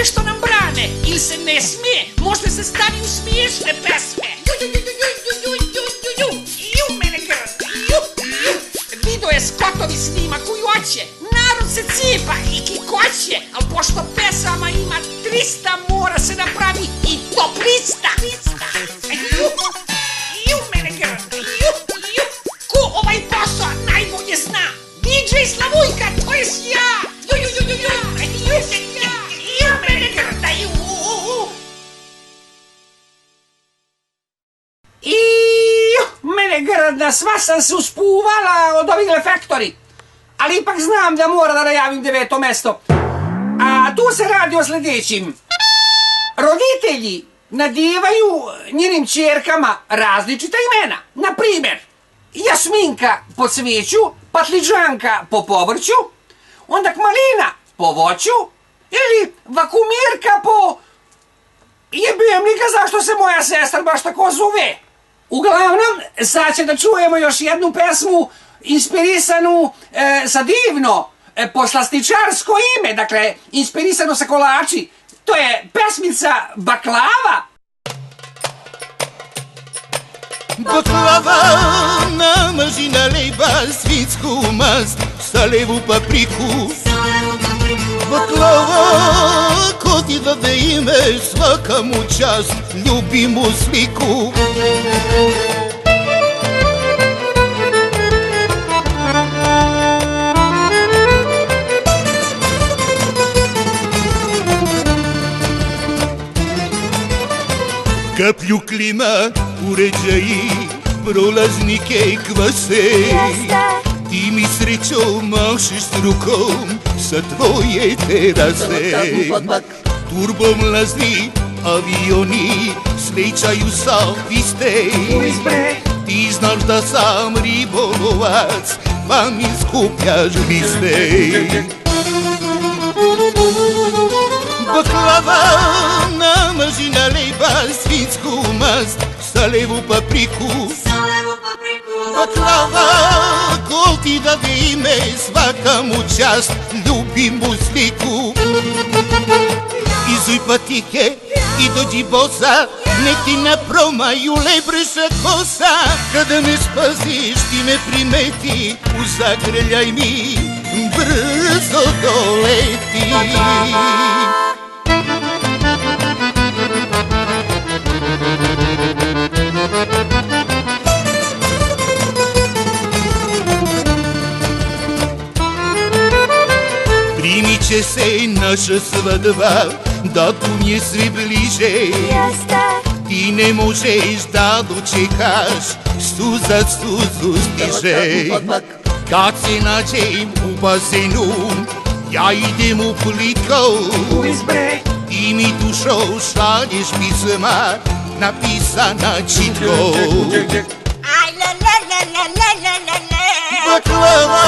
one što nam brane, ili se ne smije, možda se stani u smiješne pesme. Mene grd, video je Scottovi snimak u joće, narod se cipa i kikoće, al pošto pesama ima 300, mora se napravi i top lista. Mene grd, ko ovaj posao najbolje zna? DJ Slavujka, to jest ja. Mene grda, mene grdna, sva sam se uspuvala od ovih Factory, ali ipak znam da mora da najavim 9. mesto. A tu se radi o sljedećim. Roditelji nadijevaju njenim ćerkama različita imena. Na primjer, Jasminka po cvijeću, Patliđanka po povrću, onda Malina po voću ili Vakumirka po... Jebijem liga zašto se moja sestra baš tako zove. Uglavnom, sad će da čujemo još jednu pesmu inspirisanu sa divno poslastičarsko ime, dakle, inspirisano sa kolači. To je pesmica Baklava. Baklava namaži na leba svinsku mast sa levu papriku. Baklava, ko ti dade ime, svaka mu čast, ljubim mu sliku. Kaplju klima, uređaji, prolaznike kvase. Ti mi srećo mašiš rukom sa tvoje terase. Turbomlazni avioni srećaju sa piste. Ti znaš da sam ribolovac, pa mi skupljaš liste. Baklava namaži na leba svinsku mast sa levu papriku. Baklava, ko ti dade ime, svaka mu čast, ljubim mu sliku. Izuj patike i dođi bosa, nek ti na promaju lebrša kosa. Kada me spaziš ti me primeti, uzagrljaj mi, brzo doleti. Primit će se naša svadba, datum je sve bliže. Ti ne možeš da dočekaš, suza suzu stiže. Kad se nađem u bazenu, ja idem u pliko. Ti mi dušo šalješ pisma, napisana čitko. Baklava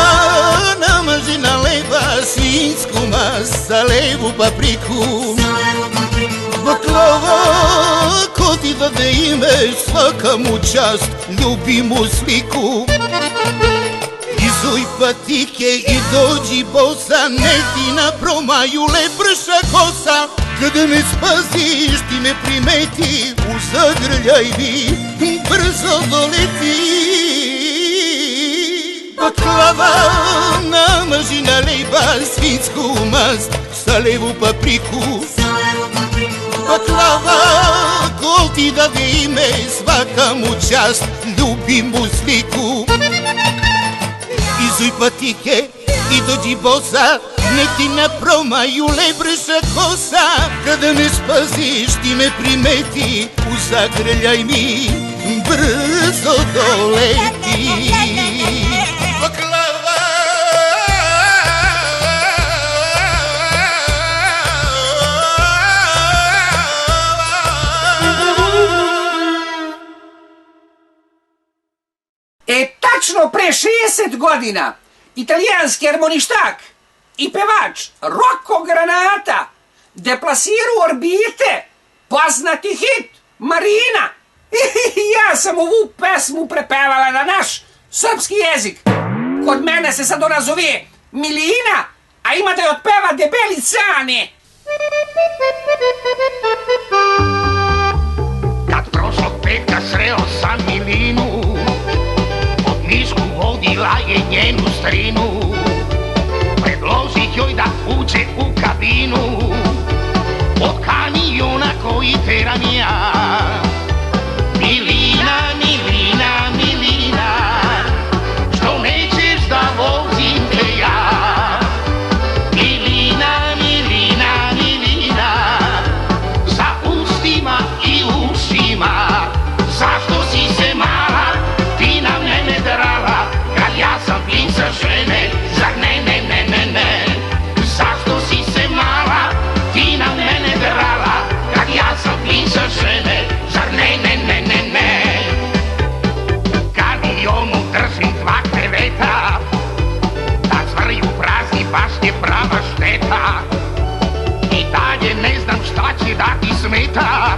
namaži na leba svinsku mast sa levu papriku. Baklava, ko ti dade ime, svaka mu čast, ljubim mu sliku. Izuj patike i dođi bosa, nek ti na promaju lebrša kosa. Kada me spaziš ti me primeti, uzagrljaj mi, brzo doleti. Baklava namaži na leba svinsku mast sa levu papriku. Baklava, ko ti dade ime, svaka mu čast, ljubim mu sliku. Izuj patike i dođi bosa, nek ti na promaju lebrša kosa. Kada me spaziš ti me primeti, uzagrljaj mi, brzo doleti. Baklava. Tačno pre 60 godina italijanski harmoništak i pevač Rocco Granata deplasirao orbite poznati hit Marina. Ja sam ovu pesmu prepevala na naš srpski jezik. Kod mene se sad ona zove Milina, a ima da je otpeva Debeli Cane. Kad prošlog petka sreo sam Milinu, pod mišku vodila je njenu strinu. Predložih joj da uđe u kabinu od kamiona koji teram ja. Milina, Milina, Milina, što nećeš da vozim te ja. Milina, Milina, Milina, za ustima i ušima, zašto si se mala, ti na mene drala, kad ja sam pisa žene, zar ne, ne, ne, ne, ne. Zašto si se mala, ti na mene drala, kad ja sam pisa žene, zar ne, ne, ne, ne, ne. Kamionu držim 2 kreveta, da cvrju prazni baš je prava šteta. I dalje ne znam šta će da ti smeta,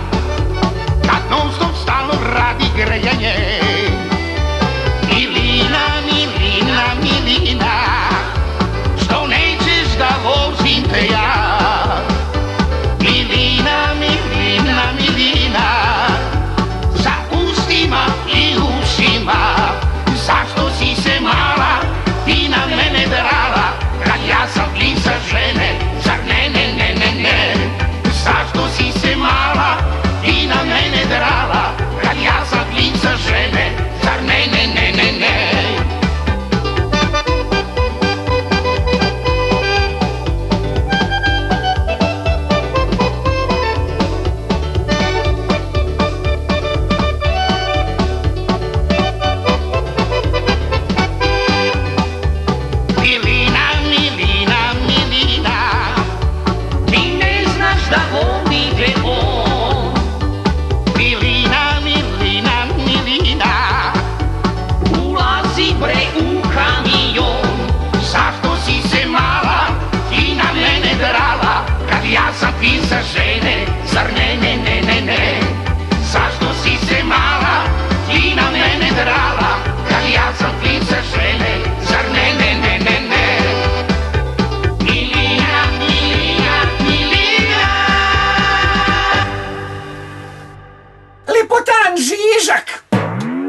kad non stop stalno radi grejanje. Milina, Milina, Milina, što nećeš da vozim te ja. Milina, Milina, Milina, za ustima i ušima, zašto si se mala, ti na mene drala, kad ja sam pisa žene, zar ne, ne, ne, ne, ne. Zašto si se mala, ti na mene drala, kad ja sam pisa žene, zar ne, ne, ne, ne, ne. Milina, Milina, Milina, ti ne znaš da volite on. Milina, Milina, Milina, ulazi bre u kamion. Zašto si se mala, ti na mene drala, kad ja sam pisa žene, zar ne, ne, ne, ne, ne. Zašto si se mala, ti na mene drala, kad ja sam pisa žene, zar ne, ne, ne, ne, ne. Milina, Milina, Milina. Lipotan Žižak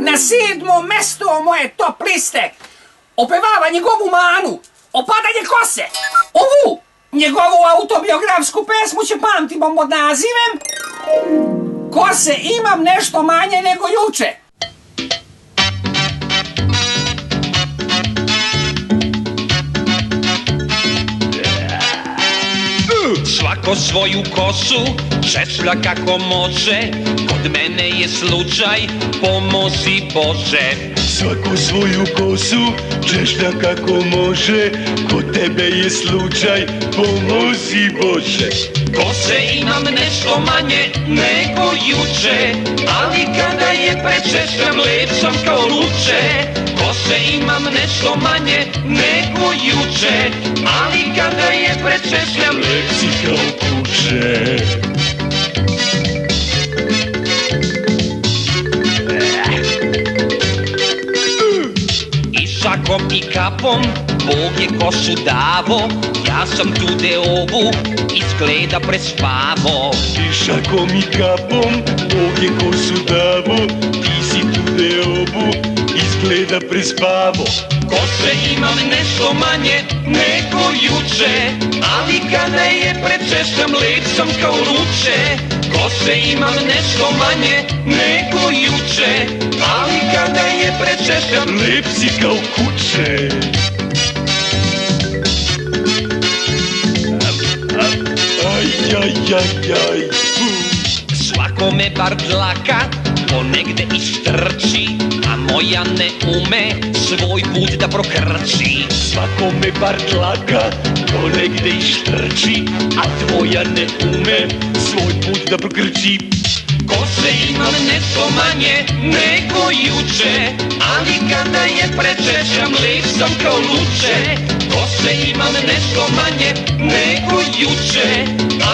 na 7. mesto moje top liste opevava njegovu manu, opadanje kose. Ovu njegovu autobiografsku pesmu će pamtimo pod nazivem Kose imam nešto manje nego juče. Svako svoju kosu češlja kako može, kod mene je slučaj, pomozi Bože. Svako svoju kosu češlja kako može, kod tebe je slučaj, pomozi Bože. Kose imam nešto manje nego juče, ali kada je prečešljam lep sam kao luče. Kose imam nešto manje nego juče, ali kada je prečešljam lep si kao kuće. I šakom i kapom Bog je kosu davo, ja sam tu deovu, izgleda prespavo. I šakom i kapom Bog je kosu davo, ti si tu deobu, izgleda prespavo. Kose imam nešto manje nego juče, ali kada je prečešljam lep sam kao luče. Kose imam nešto manje nego juče, ali kada je prečešljam lep si kao kuće. Aj, aj, aj, aj. Svakome bar dlaka ponegde ištrči, a moja ne ume svoj put da prokrči. Svakome bar dlaka ponegde ištrči, a tvoja ne ume svoj put da prokrči. Kose imam nešto manje nego juče, ali kada je prečešljam lep sam kao luče. Kose imam nešto manje nego juče,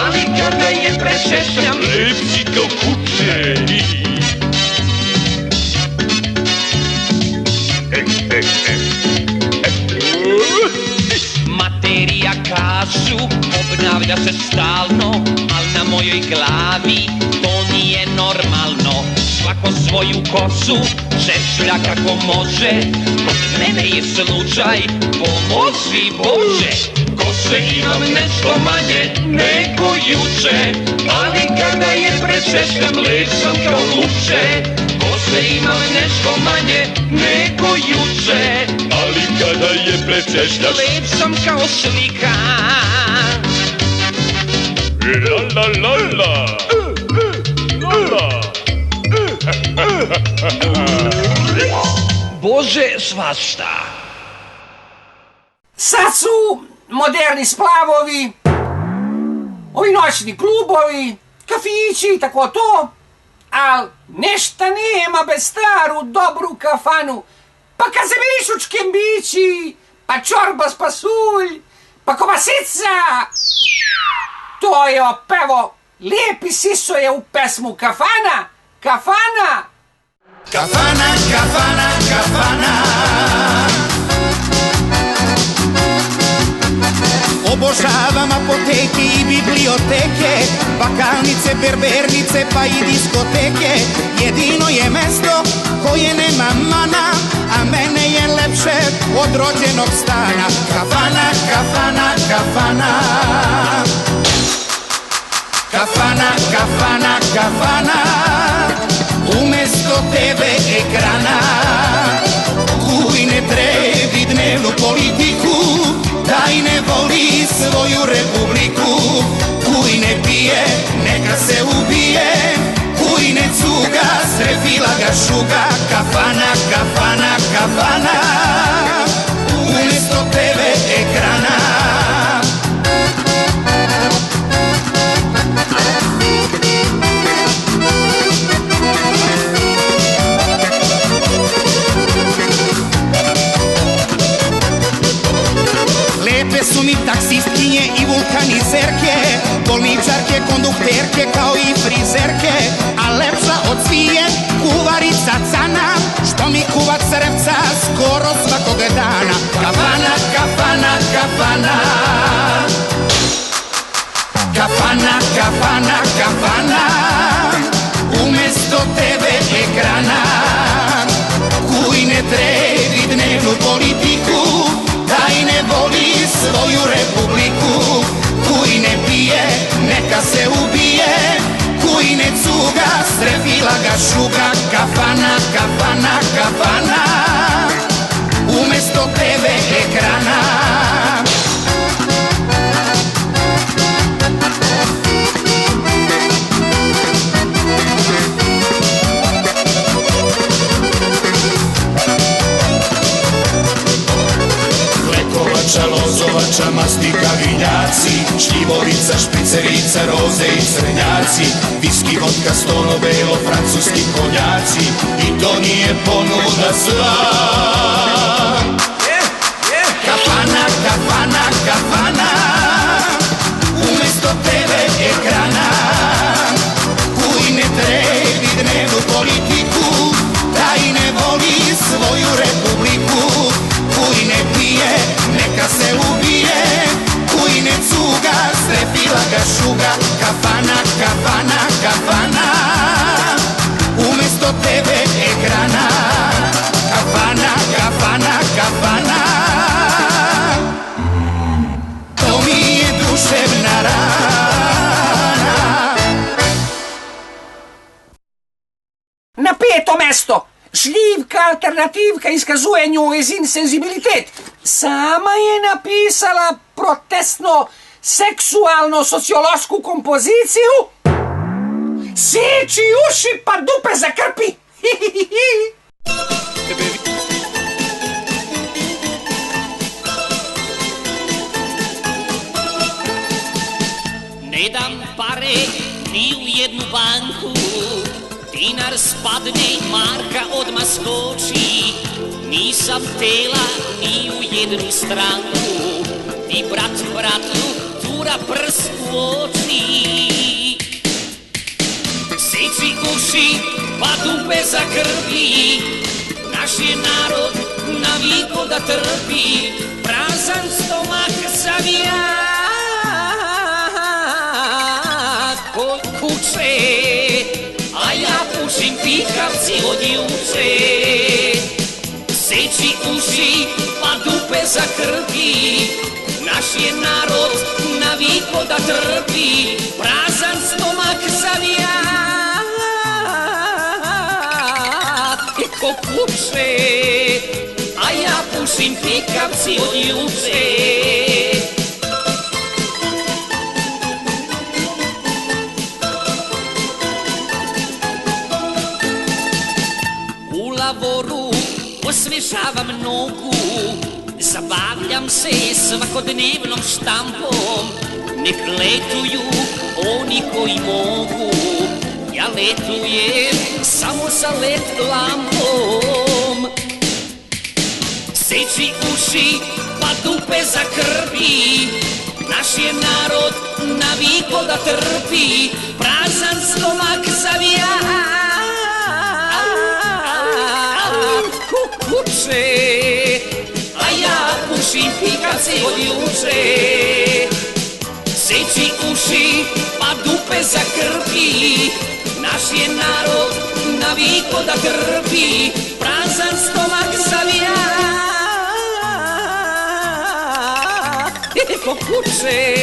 ali kada je prečešljam lep si kao kuće. Materija kažu obnavlja Javlja se stalno, al na mojoj glavi to nije normalno. Svako svoju kosu češlja kako može, kod mene je slučaj, pomozi Bože. Kose imam nešto manje nego juče, ali kada je prečešljam lep sam kao luče. Kose imam nešto manje nego juče, ali kada je prečešljaš lep sam kao slika. La la la la la. Bože, svašta. Sad su moderni splavovi, ovi noćni klubovi, kafići, tako to, al nešta nema bez staru dobru kafanu. Pa kad se mirišu čkembići, pa čorba s pasulj, pa kobasica, to je opevo, lijepi siso je u pesmu Kafana, kafana. Kafana, kafana, kafana. Obožavam apoteke i biblioteke, vakalnice, berbernice pa i diskoteke. Jedino je mesto koje nema mana, a mene je lepše od rođenog stana. Kafana, kafana, kafana. Kafana, kafana, kafana. Umesto tebe ekrana, kuj ne trebi dnevnu politiku, daj ne voli svoju republiku. Kuj ne pije, neka se ubije, kuj ne cuga, strefila ga šuga. Kafana, kafana, kafana. Umesto tebe ekrana. Lepe su mi taksistkinje i vulkanizerke, bolničarke, kondukterke kao i frizerke, a lepša od svih je kuvarica Cana, što mi kuva crevca skoro svakog dana. Kafana, kafana, kafana. Kafana, kafana, kafana. Umesto tebe ekrana, kuj ne trebi dnevnu politiku, daj ne voli svoju republiku. Kuj ne pije, neka se ubije, kuj ne cuga, strefila ga šuga. Kafana, kafana, kafana. Umesto tebe ekrana. Lekovača, lozovača, mastika, vinjaci, šljivovica, špricerica, roze i crnjaci, viski, vodka, stono, belo, francuski konjaci, i to nije ponuda sva. Kafana, kafana, kafana. Umesto tebe ekrana, kuj ne trebi dnevnu politiku, daj ne voli svoju republiku. Kuj ne pije, neka se ubije, kuj ne cuga, strefila ga šuga. Kafana, kafana, kafana. Umesto tebe ekrana. Kafana, kafana, kafana. To mi je duševna rana. Na peto mesto, šljivka alternativka iskazuje njojzin senzibilitet. Sama je napisala protestno seksualno sociološku kompoziciju. Seči uši pa dupe zakrpi. Ne dam pare ni u jednu banku, dinar spadne, marka odmah skoči. Nisam tela ni u jednu stranku, ti brat bratu tura prst u oči. Seči uši pa dupe zakrpi, naš je narod naviko da trpi, prazan stomak savija. pikavci od juče. Seči uši, pa dupe zakrpi, naš je narod naviko da trpi, prazan stomak zavija, ko kuće, a ja pušim pikavci od juče. U lavoru osvežavam nogu, zabavljam se svakodnevnom štampom, nek letuju oni koji mogu, ja letujem samo sa let lampom. Seči uši, pa dupe zakrpi, naš je narod naviko da trpi, prazan stomak zavija, kukuće, a ja pušim pikavci od juče. Seči uši, pa dupe zakrpi, naš je narod naviko da trpi, prazan stomak zavija, ko kuće,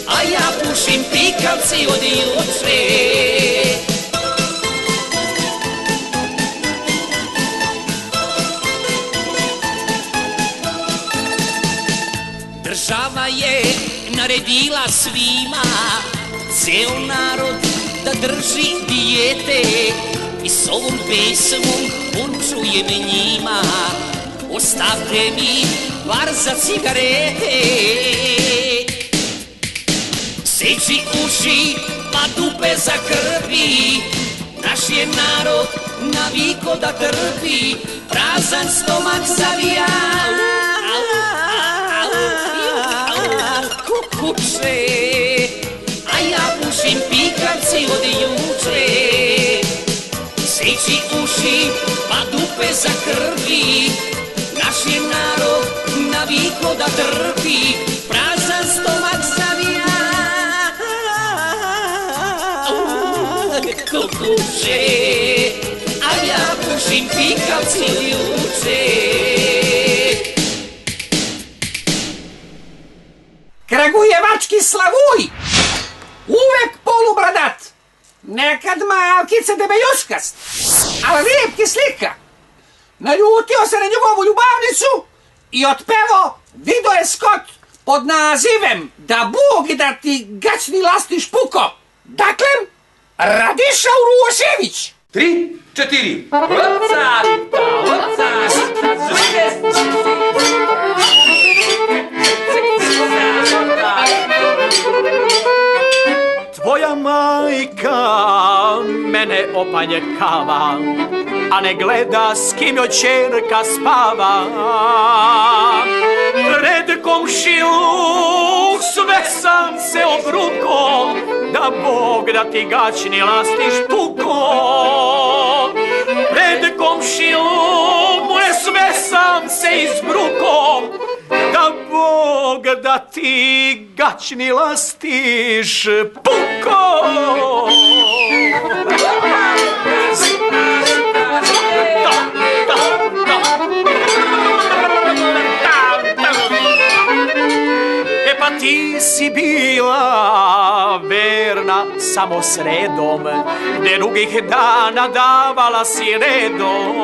a ja pušim pikavci od juče. Država je naredila svima, ceo narod da drži dijete, i s ovom pesmom poručujem njima, ostavte mi bar za cigarete. Seči uši, pa dupe zakrpi, naš je narod naviko da trpi, prazan stomak zavija, kukuće, a ja pušim pikavci od juče. Seči uši, pa dupe zakrpi, naš je narod naviko da trpi, prazan stomak zavija, kukuće, a ja pušim pikavci od juče. Kragujevački slavuj, uvek polubradat, nekad malkice debeljuškast, ali lijep kislika. Naljutio se na njegovu ljubavnicu i otpevo video je skot pod nazivem Da Bog da ti gaćni lasti špuko. Dakle, Radiša Uruošević. 3, 4. Ocalita, Tvoja majka mene opanjekava, a ne gleda s kim joj ćerka spava. Pred komšiluk sve sam se obruko, da Bog da ti gaćni lasti špuko. Pred komšiluk moje sve sam se izbruko, da Bog da ti gaćni lasti špuko. E pa ti si bila verna samo sredom, drugih dana davala si redom.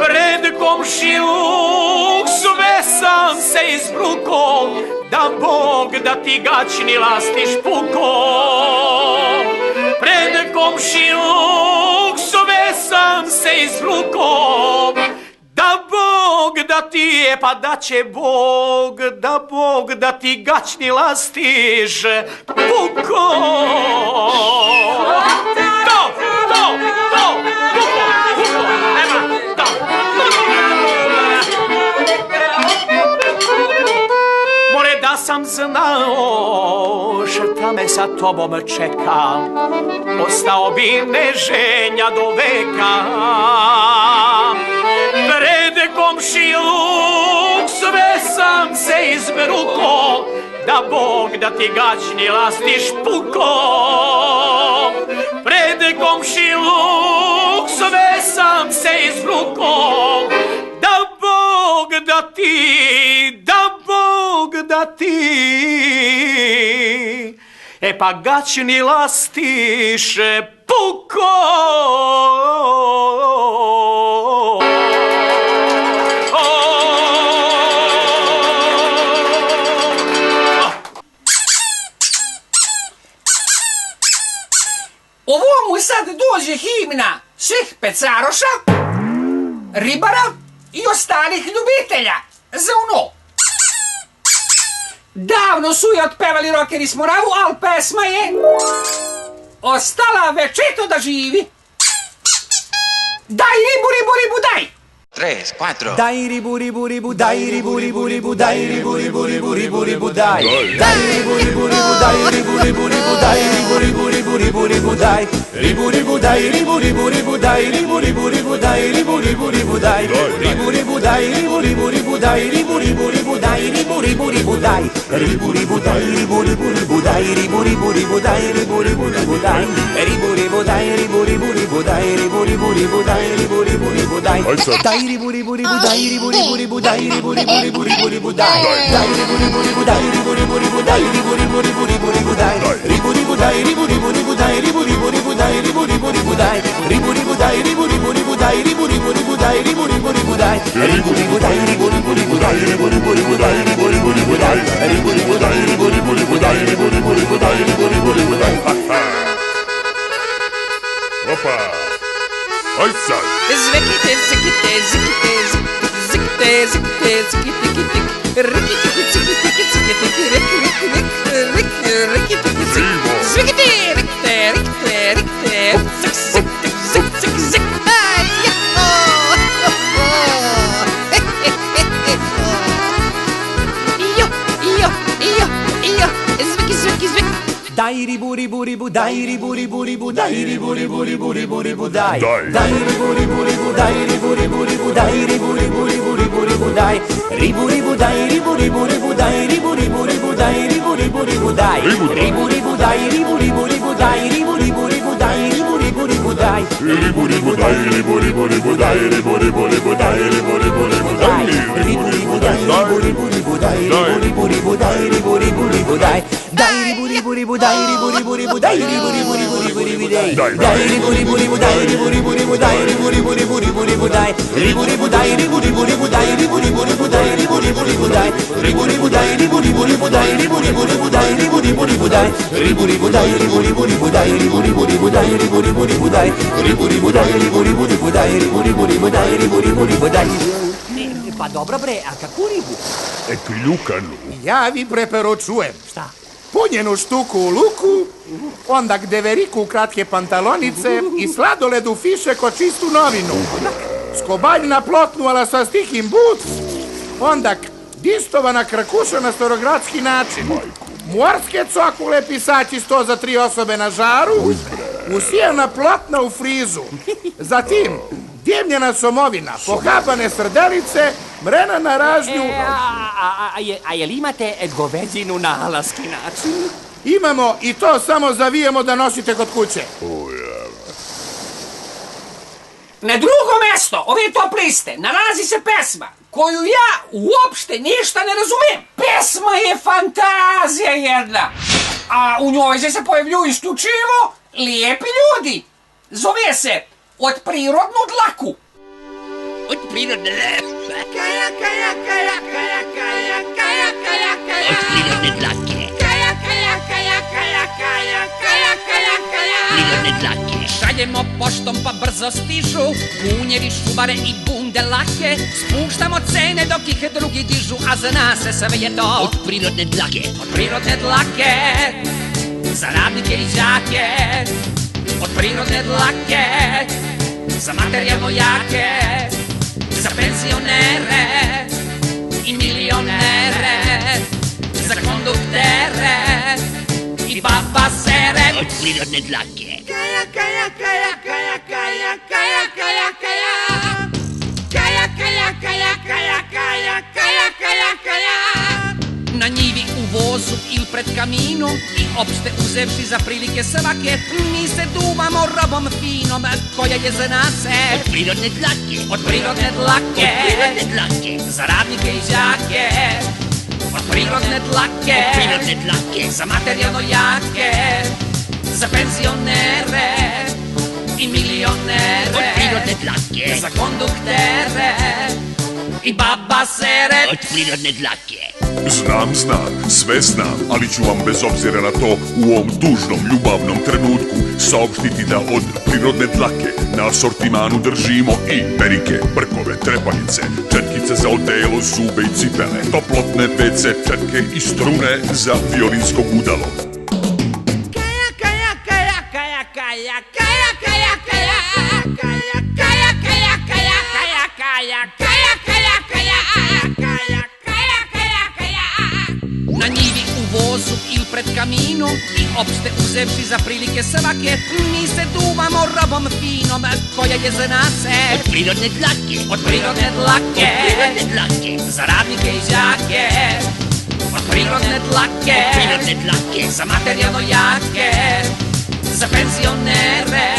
Pred komšiluk sve sam se izbruko, da Bog da ti gaćni lasti špuko. Pred komšiluk sve sam se izbruko, da Bog da ti je, pa da će Bog, da Bog da ti gaćni lasti špuko. Da sam znao šta me sa tobom čeka, ostao bi neženja do veka. Pred komšiluk sve sam se izbruko, da Bog da ti gaćni lasti špuko. Pred komšiluk komšiluk, sve sam se izvlukao. Da Bog da ti, e pa gaćni lastiše puko. Ovomu sad dođe himna svih pecaroša, ribara i ostalih ljubitelja za ono. Davno su je otpevali rokeri s Moravu, al pesma je ostala večito da živi. Daj ribu, ribu, ribu, daj! 3, 4. Dai ribu ribu ribu dai ribu ribu ribu dai ribu ribu ribu ribu ribu dai dai ribu ribu ribu dai ribu ribu ribu dai ribu ribu ribu ribu ribu dai ribu ribu dai ribu ribu ribu dai ribu ribu ribu dai ribu ribu ribu dai ribu ribu dai ribu ribu ribu dai ribu ribu ribu dai ribu ribu ribu dai ribu ribu dai ribu ribu ribu dai ribu ribu ribu dai ribu ribu ribu dai ribu ribu dai ribu ribu ribu dai ribu ribu ribu dai ribu ribu ribu dai dai ribu ribu ribu dai ribu ribu ribu dai ribu ribu ribu ribu ribu dai dai ribu ribu ribu dai ribu ribu ribu dai ribu ribu ribu ribu ribu dai ribu ribu dai ribu ribu ribu dai ribu ribu ribu dai ribu ribu ribu dai ribu ribu dai ribu ribu ribu dai ribu ribu ribu dai ribu ribu ribu dai ribu ribu dai ribu ribu ribu dai ribu ribu ribu dai ribu ribu ribu dai ribu ribu dai ribu ribu ribu dai ribu ribu ribu dai ribu ribu ribu dai. Opa! Oj sad! Zvekite, zikite, zikite, zikite, zikite, zikite, zikite, rikite, zikite, zikite, rik, rik, rik, rik, rikite, zvekite, rikite, rikite, rikite, zik, zik, zik, zik, zik, aj, jaho! Ijo, ijo, ijo, ijo, zveki, zveki, zveki. Dai ribu ribu ribu dai ribu ribu ribu dai ribu ribu ribu ribu ribu dai dai ribu ribu ribu dai ribu ribu ribu dai ribu ribu ribu ribu ribu dai ribu ribu dai ribu ribu ribu dai ribu ribu ribu dai ribu ribu ribu dai ribu ribu dai ribu ribu ribu dai ribu ribu ribu dai ribu ribu ribu dai ribu ribu dai ribu ribu ribu dai ribu ribu ribu dai ribu ribu ribu dai ribu ribu dai ribu ribu ribu dai ribu ribu ribu dai ribu ribu ribu dai dai ribu ribu ribu dai ribu ribu ribu dai ribu ribu ribu ribu ribu dai dai ribu ribu ribu dai ribu ribu ribu dai ribu ribu ribu ribu ribu dai ribu ribu dai ribu ribu ribu dai ribu ribu ribu dai ribu ribu ribu dai ribu ribu dai ribu ribu ribu dai ribu ribu ribu dai ribu ribu ribu dai ribu ribu dai ribu ribu ribu dai ribu ribu ribu dai ribu ribu ribu dai ribu ribu dai ribu ribu ribu dai ribu ribu ribu dai ribu ribu ribu dai. Pa dobro bre, a kakvu ribu? Eto i ljukanu. Ja vi preporučujem. Šta? Punjenu štuku u luku, onda gdeveriku u kratke pantalonice i sladoled u fiše ko čistu novinu. Skobalj na plotnu, ala sa stihim but, onda distovana krakuša na starogradski način. Morske cokule pisaći 100 za 3 osobe na žaru, usijana plotna u frizu. Zatim, dimljena somovina, pohabane srdelice, mrena na ražnju... A jel imate govedinu na alaski način? Imamo i to samo zavijemo da nosite kod kuće. Na drugo mesto ove top liste nalazi se pesma koju ja uopšte ništa ne razumem. Pesma je fantazija jedna, a u njoj se pojavljuju isključivo lijepi ljudi. Zove se Od prirodnu dlaku. Od prirodne dlake. Kaja, kaja, kaja, kaja, kaja, kaja, kaja, kaja. Od prirodne dlake. Kaja, kaja, kaja, kaja, kaja, kaja, kaja, kaja. Prirodne dlake. Šaljemo poštom pa brzo stižu munjevi, šubare i bunde lake. Spuštamo cene dok ih drugi dižu, a za nas sve je to od prirodne dlake. Od prirodne dlake, za radnike i đake. Od prirodne dlake, za materijalno jake, za penzionere i milionere, za konduktere i babasere. Od prirodne dlake. Kaja, kaja, kaja, kaja, kaja, kaja, kaja, kaja. Kaja, kaja, kaja, kaja, kaja, kaja, kaja, kaja. Na njivi, u vozu ili pred kaminom i opšte uzevši za prilike svake, mi se duvamo robom finom koja je za nas Od prirodne dlake. Od prirodne dlake. Od prirodne dlake. Za radnike i đake. Od prirodne dlake. Od prirodne dlake. Za materijalno jake. Za penzionere i milionere. Od prirodne dlake. Za konduktere i babasere. Od prirodne dlake. Znam, sve znam, ali ću vam bez obzira na to u ovom tužnom, ljubavnom trenutku saopštiti da od prirodne dlake na asortimanu držimo i perike, brkove, trepanice, četkice za odelo, zube i cipele, toplotne WC četke i strune za violinsko gudalo. Na njivi, u vozu ili pred kaminom i opšte uzevši za prilike svake, mi se duvamo robom finom koja je za nas Od prirodne dlake. Od prirodne dlake. Od prirodne dlake. Za radnike i đake. Od prirodne dlake. Od prirodne dlake. Za materijalno jake. Za penzionere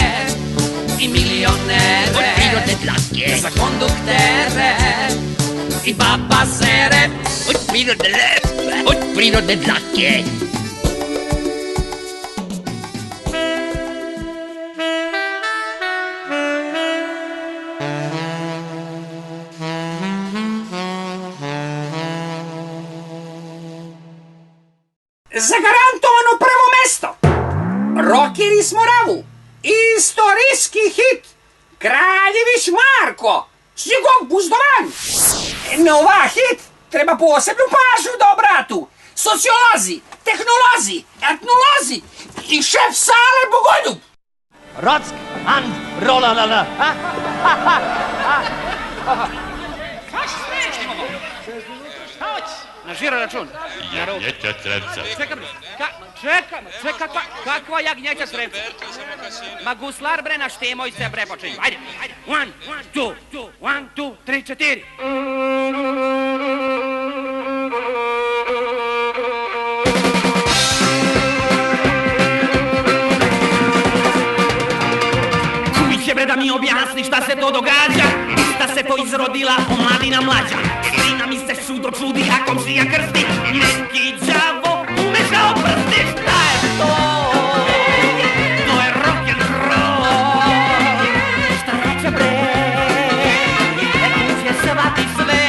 i milionere. Od prirodne dlake. Za konduktere i babasere. Od prirodne dlake. Zagarantovano prvo mesto. Rokeri s Moravu. Istorijski hit. Kraljević Marko. S njegovog buzdovanj. Na ova hit treba posebnu pažnju da obratu sociolozi, tehnolozi, etnolozi i šef sale Bogoljub. Rock and roll. Šta hoćeš? Na žiro račun. Jagnjeća sremca. Čekaj, kakva jagnjeća sremca? Ma guslar bre, na štemoj se bre počinju. Ajde. 1, 2, 3, 4. Čuj će bre da mi objasni šta se to događa. Šta se to izrodila omladina mlađa. Slina mi se čudo čudi, a komšija krsti. Neki đavo umešao prsti. Šta je to? To je rock'n'roll. Šta reče bre? Neku će svati sve.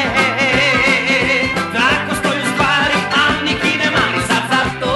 Tako stoju stvari, a niki ne mali sad za to.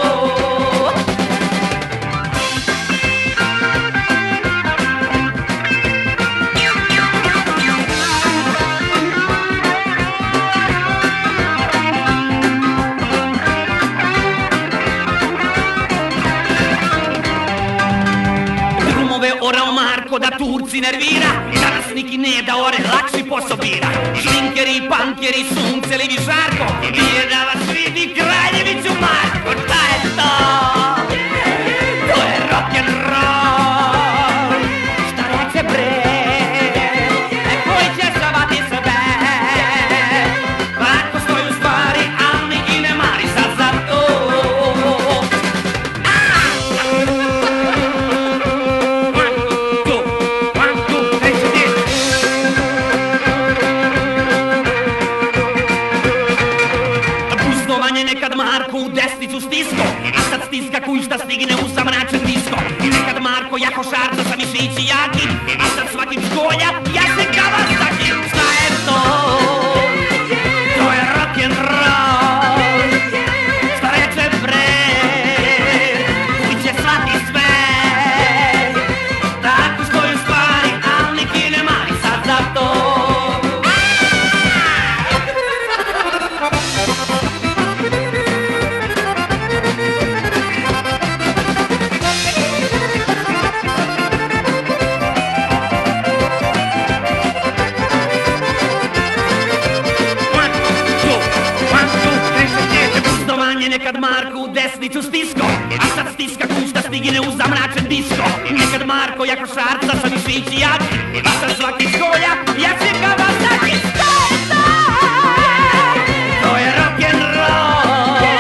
Orao Marko da Turci nervira. Danas niki ne da ore, lakši posao bira. Šminkeri, pankeri, sunce li vi žarko. Nije da vas vidi Kraljeviću Marko. Šta je to? To je rock'n'roll. Šta reče bre? Koji će savati sebe? Tako stoju stvari, al niki ne mari sad za to. Nekad Marko u desnicu stisko, a sad stiska kuj šta stigne u zamračen disko. Nekad Marko jako šarca sa mišići jaki, a sad svakim školja ja se Kawasaki. Šta je to? To je rock'n'roll. Šta reče bre? Kuj će svati sve. Tako stoju stvari, al niki ne mari sad za to. Nekad Marko u desnicu stisko, a sad stiska kušta stigne u zamračen disko. Nekad Marko jako šarca sa mišići jaki, a sad svaki školja ja se Kawasaki. To je rock'n'roll.